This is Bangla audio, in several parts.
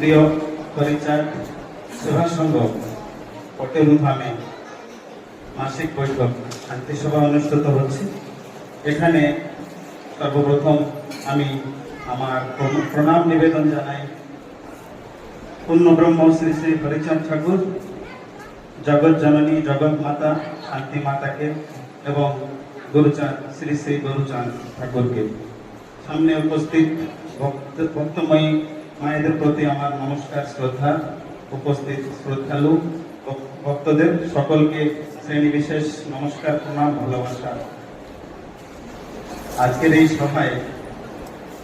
প্রিয় পরিচার সেবা সংঘ পটেলুধামে মাসিক বৈঠক শান্তি সভা অনুষ্ঠিত হচ্ছে। এখানে সর্বপ্রথম আমি আমার প্রণাম নিবেদন জানাই পূর্ণব্রহ্ম শ্রী শ্রী হরিচাঁদ ঠাকুর, জগৎ জননী জগৎ মাতা শান্তি মাতাকে এবং গুরুচাঁদ শ্রী শ্রী গুরুচাঁদ ঠাকুরকে। সামনে উপস্থিত ভক্তময়ী মায়েদের প্রতি আমার নমস্কার, শ্রদ্ধা। উপস্থিত শ্রদ্ধালু ভক্তদের সকলকে শ্রেণী বিশেষ নমস্কার, প্রণাম, ভালোবাসা। আজকের এই সভায়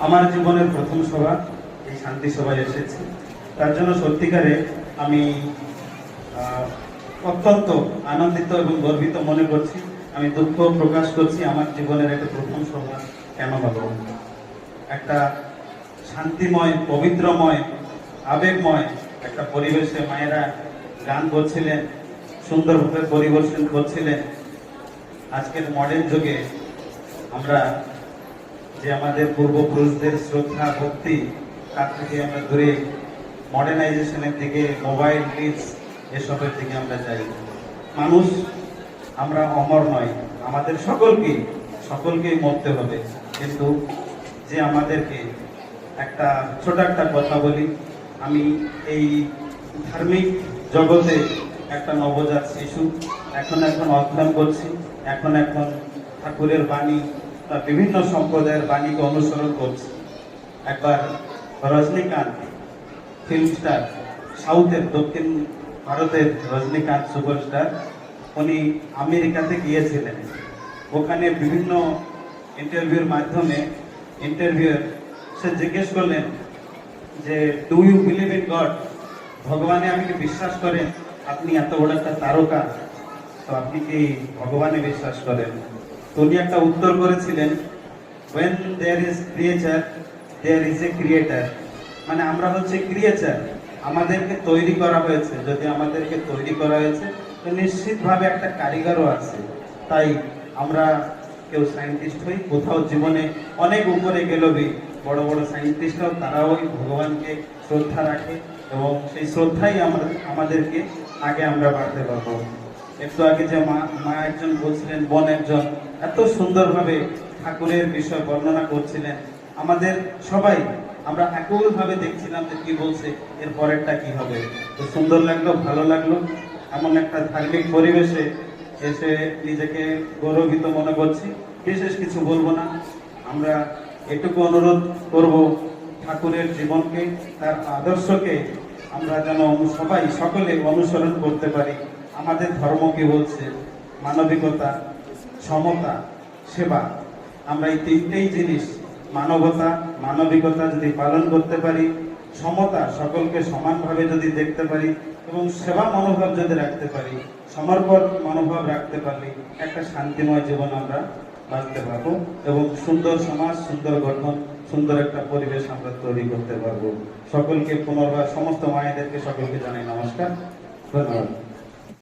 আমার জীবনের প্রথম সভা, এই শান্তি সভায় এসেছি। তার জন্য সত্যিকারে আমি অত্যন্ত আনন্দিত এবং গর্বিত মনে করছি। আমি দুঃখ প্রকাশ করছি, আমার জীবনের একটা প্রথম সভা কেন হলো। একটা শান্তিময়, পবিত্রময়, আবেগময় একটা পরিবেশে মায়েরা গান করছিলেন, সুন্দরভাবে পরিবেশন করছিলেন। আজকের মডার্ন যুগে আমরা যে আমাদের পূর্বপুরুষদের শ্রদ্ধা ভক্তি, তার থেকে আমরা দূরে মডার্নাইজেশনের দিকে, মোবাইল রিলস এসবের দিকে আমরা যাই। মানুষ আমরা অমর নয়, আমাদের সকলকেই মরতে হবে। কিন্তু যে আমাদেরকে ছোট একটা কথা বলি, আমি এই ধার্মিক জগতে একটা নবজাত শিশু, এখন অধ্যয়ন করছি, এখন ঠাকুরের বাণী, বিভিন্ন সম্প্রদায়ের বাণীকে অনুসরণ করছি। একবার রজনীকান্ত ফিল্ম স্টার, সাউথের দক্ষিণ ভারতের রজনীকান্ত সুপারস্টার, উনি আমেরিকাতে গিয়েছিলেন। ওখানে বিভিন্ন ইন্টারভিউর মাধ্যমে সে জিজ্ঞেস করলেন যে do you believe in God, ভগবানে আপনি কি বিশ্বাস করেন? আপনি এত বড় একটা তারকা, তো আপনি কি ভগবানে বিশ্বাস করেন? তো উনি একটা উত্তর করেছিলেন, when there is creature there is a creator। মানে আমরা হচ্ছে ক্রিয়েচার, আমাদেরকে তৈরি করা হয়েছে। যদি আমাদেরকে তৈরি করা হয়েছে তো নিশ্চিতভাবে একটা কারিগরও আছে। তাই আমরা কেউ সায়েন্টিস্ট হই, কোথাও জীবনে অনেক উপরে গেলেও বড় বড় সায়েন্টিস্টরাও তারাও ভগবানকে শ্রদ্ধা রাখে এবং সেই শ্রদ্ধাই আমাদেরকে আগে আমরা বাড়তে পারবো। একটু আগে যে মা একজন বলছিলেন, বোন একজন এত সুন্দরভাবে ঠাকুরের বিষয় বর্ণনা করছিলেন। আমাদের সবাই আমরা একইভাবে দেখছিলাম যে কি বলছে, এর পরেরটা কি হবে। তো সুন্দর লাগলো, ভালো লাগলো। এমন একটা ধার্মিক পরিবেশে এসে নিজেকে গৌরবিত মনে করছি। বিশেষ কিছু বলবো না, আমরা এটুকু অনুরোধ করব, ঠাকুরের জীবনকে, তার আদর্শকে আমরা যেন সকলে অনুসরণ করতে পারি। আমাদের ধর্ম কি বলছে? মানবিকতা, সমতা, সেবা। আমরা এই তিনটেই জিনিস, মানবিকতা যদি পালন করতে পারি, সমতা, সকলকে সমানভাবে যদি দেখতে পারি এবং সেবা মনোভাব যদি রাখতে পারি, সমর্পণ মনোভাব রাখতে পারলে একটা শান্তিময় জীবন আমরা বাঁচতে পারবো এবং সুন্দর সমাজ, সুন্দর গঠন, সুন্দর একটা পরিবেশ আমরা তৈরি করতে পারবো। সকলকে পুনর্বার সমস্ত মায়েদেরকে সকলকে জানাই নমস্কার, ধন্যবাদ।